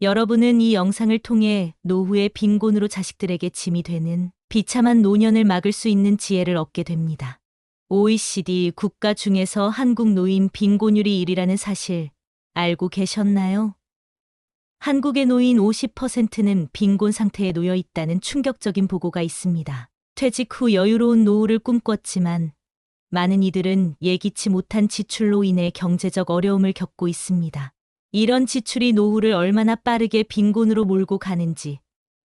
여러분은 이 영상을 통해 노후의 빈곤으로 자식들에게 짐이 되는 비참한 노년을 막을 수 있는 지혜를 얻게 됩니다. OECD 국가 중에서 한국 노인 빈곤율이 1위라는 사실 알고 계셨나요? 한국의 노인 50%는 빈곤 상태에 놓여 있다는 충격적인 보고가 있습니다. 퇴직 후 여유로운 노후를 꿈꿨지만 많은 이들은 예기치 못한 지출로 인해 경제적 어려움을 겪고 있습니다. 이런 지출이 노후를 얼마나 빠르게 빈곤으로 몰고 가는지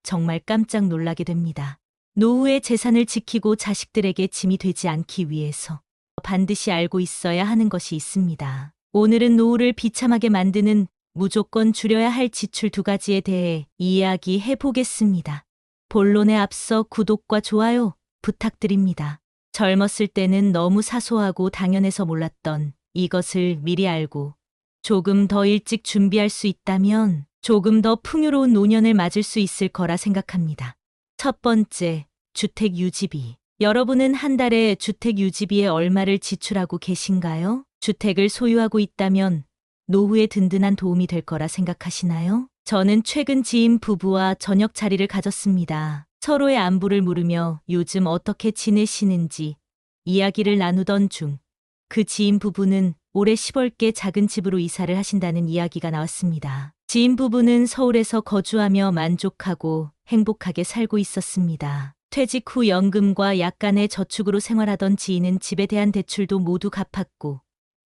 정말 깜짝 놀라게 됩니다. 노후의 재산을 지키고 자식들에게 짐이 되지 않기 위해서 반드시 알고 있어야 하는 것이 있습니다. 오늘은 노후를 비참하게 만드는 무조건 줄여야 할 지출 2가지에 대해 이야기해 보겠습니다. 본론에 앞서 구독과 좋아요 부탁드립니다. 젊었을 때는 너무 사소하고 당연해서 몰랐던 이것을 미리 알고 조금 더 일찍 준비할 수 있다면 조금 더 풍요로운 노년을 맞을 수 있을 거라 생각합니다. 첫 번째, 주택 유지비. 여러분은 한 달에 주택 유지비에 얼마를 지출하고 계신가요? 주택을 소유하고 있다면 노후에 든든한 도움이 될 거라 생각하시나요? 저는 최근 지인 부부와 저녁 자리를 가졌습니다. 서로의 안부를 물으며 요즘 어떻게 지내시는지 이야기를 나누던 중 그 지인 부부는 올해 10월께 작은 집으로 이사를 하신다는 이야기가 나왔습니다. 지인 부부는 서울에서 거주하며 만족하고 행복하게 살고 있었습니다. 퇴직 후 연금과 약간의 저축으로 생활하던 지인은 집에 대한 대출도 모두 갚았고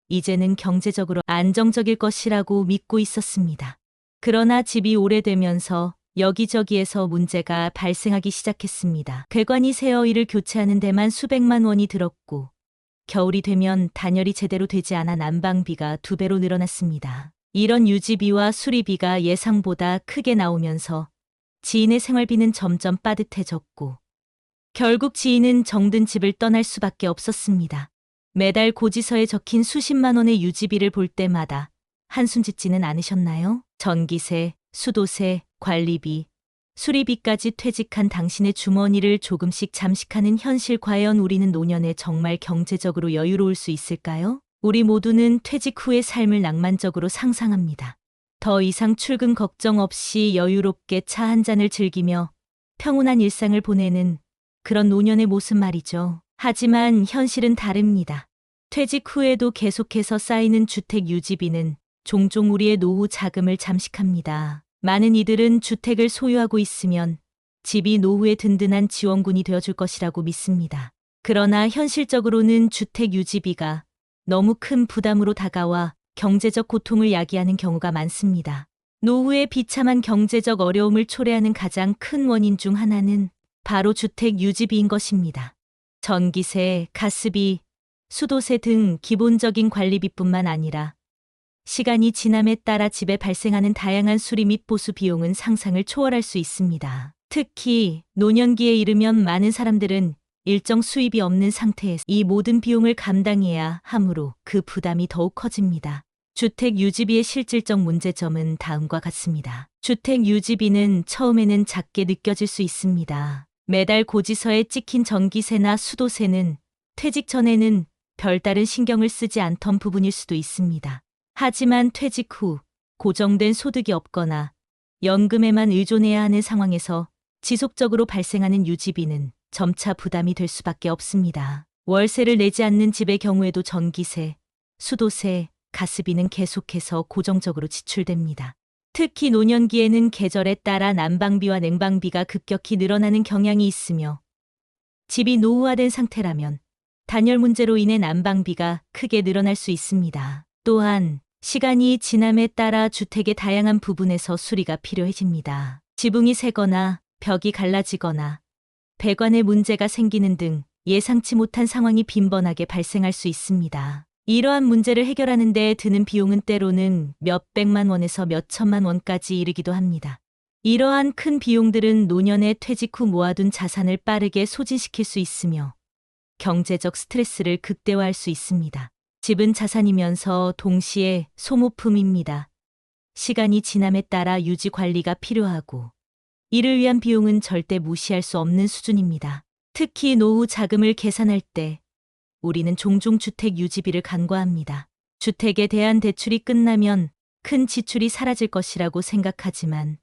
이제는 경제적으로 안정적일 것이라고 믿고 있었습니다. 그러나 집이 오래되면서 여기저기에서 문제가 발생하기 시작했습니다. 배관이 새어 이를 교체하는 데만 수백만 원이 들었고 겨울이 되면 단열이 제대로 되지 않아 난방비가 2배로 늘어났습니다. 이런 유지비와 수리비가 예상보다 크게 나오면서 지인의 생활비는 점점 빠듯해졌고 결국 지인은 정든 집을 떠날 수밖에 없었습니다. 매달 고지서에 적힌 수십만 원의 유지비를 볼 때마다 한숨 짓지는 않으셨나요? 전기세, 수도세, 관리비, 수리비까지 퇴직한 당신의 주머니를 조금씩 잠식하는 현실. 과연 우리는 노년에 정말 경제적으로 여유로울 수 있을까요? 우리 모두는 퇴직 후의 삶을 낭만적으로 상상합니다. 더 이상 출근 걱정 없이 여유롭게 차 한 잔을 즐기며 평온한 일상을 보내는 그런 노년의 모습 말이죠. 하지만 현실은 다릅니다. 퇴직 후에도 계속해서 쌓이는 주택 유지비는 종종 우리의 노후 자금을 잠식합니다. 많은 이들은 주택을 소유하고 있으면 집이 노후의 든든한 지원군이 되어줄 것이라고 믿습니다. 그러나 현실적으로는 주택 유지비가 너무 큰 부담으로 다가와 경제적 고통을 야기하는 경우가 많습니다. 노후의 비참한 경제적 어려움을 초래하는 가장 큰 원인 중 하나는 바로 주택 유지비인 것입니다. 전기세, 가스비, 수도세 등 기본적인 관리비뿐만 아니라 시간이 지남에 따라 집에 발생하는 다양한 수리 및 보수 비용은 상상을 초월할 수 있습니다. 특히 노년기에 이르면 많은 사람들은 일정 수입이 없는 상태에서 이 모든 비용을 감당해야 하므로 그 부담이 더욱 커집니다. 주택 유지비의 실질적 문제점은 다음과 같습니다. 주택 유지비는 처음에는 작게 느껴질 수 있습니다. 매달 고지서에 찍힌 전기세나 수도세는 퇴직 전에는 별다른 신경을 쓰지 않던 부분일 수도 있습니다. 하지만 퇴직 후 고정된 소득이 없거나 연금에만 의존해야 하는 상황에서 지속적으로 발생하는 유지비는 점차 부담이 될 수밖에 없습니다. 월세를 내지 않는 집의 경우에도 전기세, 수도세, 가스비는 계속해서 고정적으로 지출됩니다. 특히 노년기에는 계절에 따라 난방비와 냉방비가 급격히 늘어나는 경향이 있으며 집이 노후화된 상태라면 단열 문제로 인해 난방비가 크게 늘어날 수 있습니다. 또한 시간이 지남에 따라 주택의 다양한 부분에서 수리가 필요해집니다. 지붕이 새거나 벽이 갈라지거나 배관에 문제가 생기는 등 예상치 못한 상황이 빈번하게 발생할 수 있습니다. 이러한 문제를 해결하는 데 드는 비용은 때로는 몇백만 원에서 몇천만 원까지 이르기도 합니다. 이러한 큰 비용들은 노년에 퇴직 후 모아둔 자산을 빠르게 소진시킬 수 있으며 경제적 스트레스를 극대화할 수 있습니다. 집은 자산이면서 동시에 소모품입니다. 시간이 지남에 따라 유지 관리가 필요하고 이를 위한 비용은 절대 무시할 수 없는 수준입니다. 특히 노후 자금을 계산할 때 우리는 종종 주택 유지비를 간과합니다. 주택에 대한 대출이 끝나면 큰 지출이 사라질 것이라고 생각하지만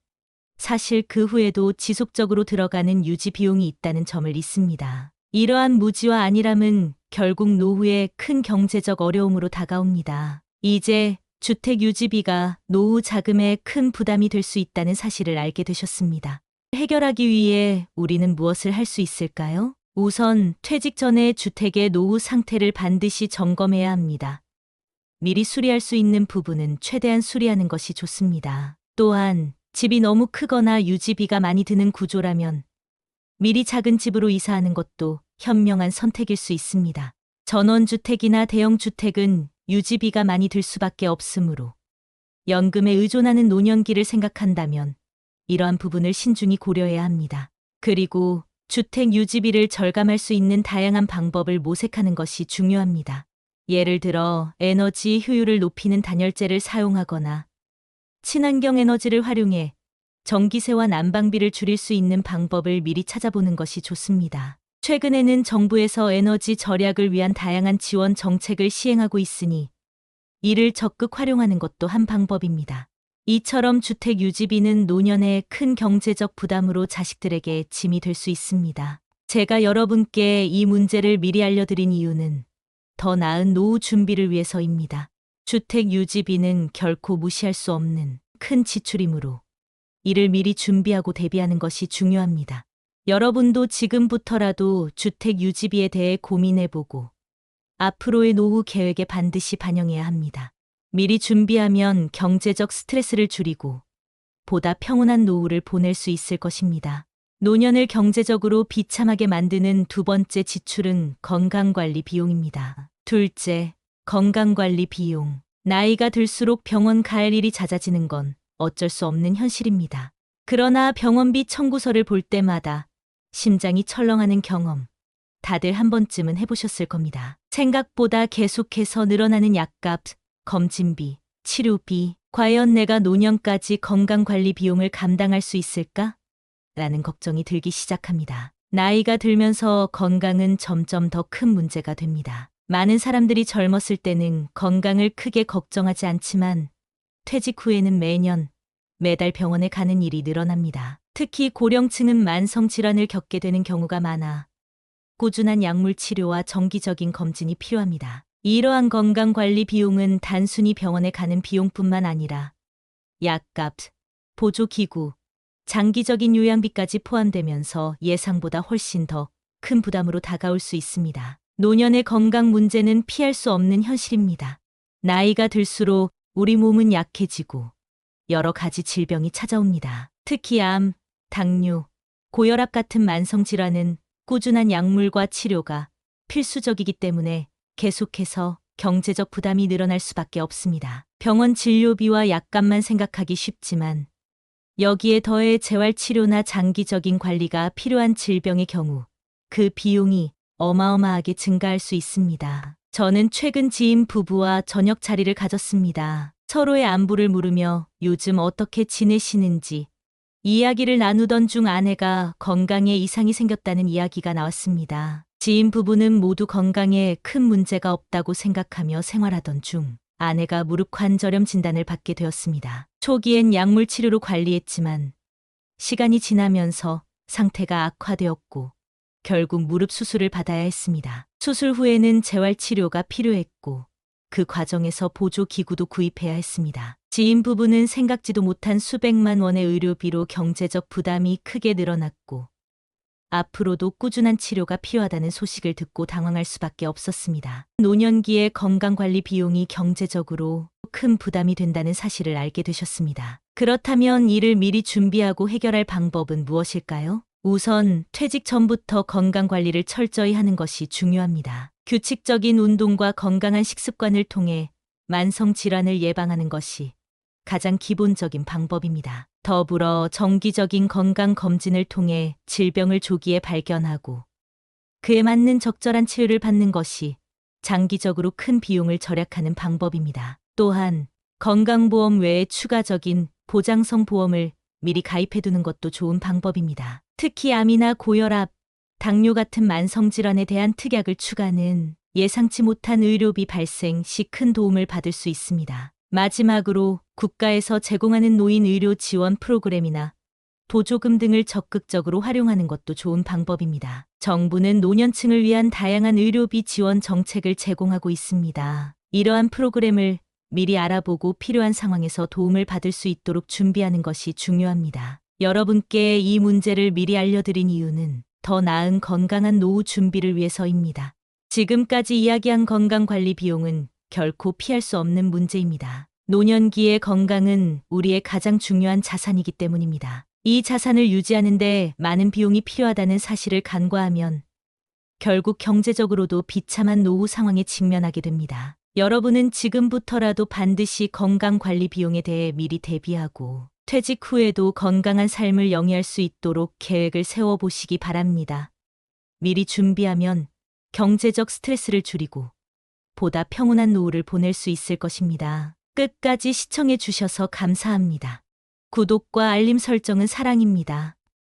사실 그 후에도 지속적으로 들어가는 유지 비용이 있다는 점을 잊습니다. 이러한 무지와 안일함은 결국 노후에 큰 경제적 어려움으로 다가옵니다. 이제 주택 유지비가 노후 자금에 큰 부담이 될 수 있다는 사실을 알게 되셨습니다. 해결하기 위해 우리는 무엇을 할 수 있을까요? 우선 퇴직 전에 주택의 노후 상태를 반드시 점검해야 합니다. 미리 수리할 수 있는 부분은 최대한 수리하는 것이 좋습니다. 또한 집이 너무 크거나 유지비가 많이 드는 구조라면 미리 작은 집으로 이사하는 것도 현명한 선택일 수 있습니다. 전원주택이나 대형주택은 유지비가 많이 들 수밖에 없으므로 연금에 의존하는 노년기를 생각한다면 이러한 부분을 신중히 고려해야 합니다. 그리고 주택 유지비를 절감할 수 있는 다양한 방법을 모색하는 것이 중요합니다. 예를 들어 에너지 효율을 높이는 단열재를 사용하거나 친환경 에너지를 활용해 전기세와 난방비를 줄일 수 있는 방법을 미리 찾아보는 것이 좋습니다. 최근에는 정부에서 에너지 절약을 위한 다양한 지원 정책을 시행하고 있으니 이를 적극 활용하는 것도 한 방법입니다. 이처럼 주택 유지비는 노년에 큰 경제적 부담으로 자식들에게 짐이 될 수 있습니다. 제가 여러분께 이 문제를 미리 알려드린 이유는 더 나은 노후 준비를 위해서입니다. 주택 유지비는 결코 무시할 수 없는 큰 지출이므로 이를 미리 준비하고 대비하는 것이 중요합니다. 여러분도 지금부터라도 주택 유지비에 대해 고민해보고 앞으로의 노후 계획에 반드시 반영해야 합니다. 미리 준비하면 경제적 스트레스를 줄이고 보다 평온한 노후를 보낼 수 있을 것입니다. 노년을 경제적으로 비참하게 만드는 두 번째 지출은 건강관리 비용입니다. 둘째, 건강관리 비용. 나이가 들수록 병원 갈 일이 잦아지는 건 어쩔 수 없는 현실입니다. 그러나 병원비 청구서를 볼 때마다 심장이 철렁하는 경험, 다들 한 번쯤은 해보셨을 겁니다. 생각보다 계속해서 늘어나는 약값, 검진비, 치료비, 과연 내가 노년까지 건강관리 비용을 감당할 수 있을까? 라는 걱정이 들기 시작합니다. 나이가 들면서 건강은 점점 더 큰 문제가 됩니다. 많은 사람들이 젊었을 때는 건강을 크게 걱정하지 않지만 퇴직 후에는 매달 병원에 가는 일이 늘어납니다. 특히 고령층은 만성질환을 겪게 되는 경우가 많아 꾸준한 약물 치료와 정기적인 검진이 필요합니다. 이러한 건강관리 비용은 단순히 병원에 가는 비용뿐만 아니라 약값, 보조기구, 장기적인 요양비까지 포함되면서 예상보다 훨씬 더 큰 부담으로 다가올 수 있습니다. 노년의 건강 문제는 피할 수 없는 현실입니다. 나이가 들수록 우리 몸은 약해지고 여러 가지 질병이 찾아옵니다. 특히 암, 당뇨, 고혈압 같은 만성질환은 꾸준한 약물과 치료가 필수적이기 때문에 계속해서 경제적 부담이 늘어날 수밖에 없습니다. 병원 진료비와 약값만 생각하기 쉽지만 여기에 더해 재활치료나 장기적인 관리가 필요한 질병의 경우 그 비용이 어마어마하게 증가할 수 있습니다. 저는 최근 지인 부부와 저녁 자리를 가졌습니다. 서로의 안부를 물으며 요즘 어떻게 지내시는지 이야기를 나누던 중 아내가 건강에 이상이 생겼다는 이야기가 나왔습니다. 지인 부부는 모두 건강에 큰 문제가 없다고 생각하며 생활하던 중 아내가 무릎 관절염 진단을 받게 되었습니다. 초기엔 약물 치료로 관리했지만 시간이 지나면서 상태가 악화되었고 결국 무릎 수술을 받아야 했습니다. 수술 후에는 재활치료가 필요했고 그 과정에서 보조기구도 구입해야 했습니다. 지인 부부는 생각지도 못한 수백만 원의 의료비로 경제적 부담이 크게 늘어났고 앞으로도 꾸준한 치료가 필요하다는 소식을 듣고 당황할 수밖에 없었습니다. 노년기의 건강관리 비용이 경제적으로 큰 부담이 된다는 사실을 알게 되셨습니다. 그렇다면 이를 미리 준비하고 해결할 방법은 무엇일까요? 우선 퇴직 전부터 건강관리를 철저히 하는 것이 중요합니다. 규칙적인 운동과 건강한 식습관을 통해 만성질환을 예방하는 것이 가장 기본적인 방법입니다. 더불어 정기적인 건강검진을 통해 질병을 조기에 발견하고 그에 맞는 적절한 치료를 받는 것이 장기적으로 큰 비용을 절약하는 방법입니다. 또한 건강보험 외에 추가적인 보장성 보험을 미리 가입해두는 것도 좋은 방법입니다. 특히 암이나 고혈압, 당뇨 같은 만성질환에 대한 특약을 추가는 예상치 못한 의료비 발생 시 큰 도움을 받을 수 있습니다. 마지막으로 국가에서 제공하는 노인 의료 지원 프로그램이나 보조금 등을 적극적으로 활용하는 것도 좋은 방법입니다. 정부는 노년층을 위한 다양한 의료비 지원 정책을 제공하고 있습니다. 이러한 프로그램을 미리 알아보고 필요한 상황에서 도움을 받을 수 있도록 준비하는 것이 중요합니다. 여러분께 이 문제를 미리 알려드린 이유는 더 나은 건강한 노후 준비를 위해서입니다. 지금까지 이야기한 건강관리 비용은 결코 피할 수 없는 문제입니다. 노년기의 건강은 우리의 가장 중요한 자산이기 때문입니다. 이 자산을 유지하는데 많은 비용이 필요하다는 사실을 간과하면 결국 경제적으로도 비참한 노후 상황에 직면하게 됩니다. 여러분은 지금부터라도 반드시 건강관리 비용에 대해 미리 대비하고 퇴직 후에도 건강한 삶을 영위할 수 있도록 계획을 세워보시기 바랍니다. 미리 준비하면 경제적 스트레스를 줄이고 보다 평온한 노후를 보낼 수 있을 것입니다. 끝까지 시청해 주셔서 감사합니다. 구독과 알림 설정은 사랑입니다.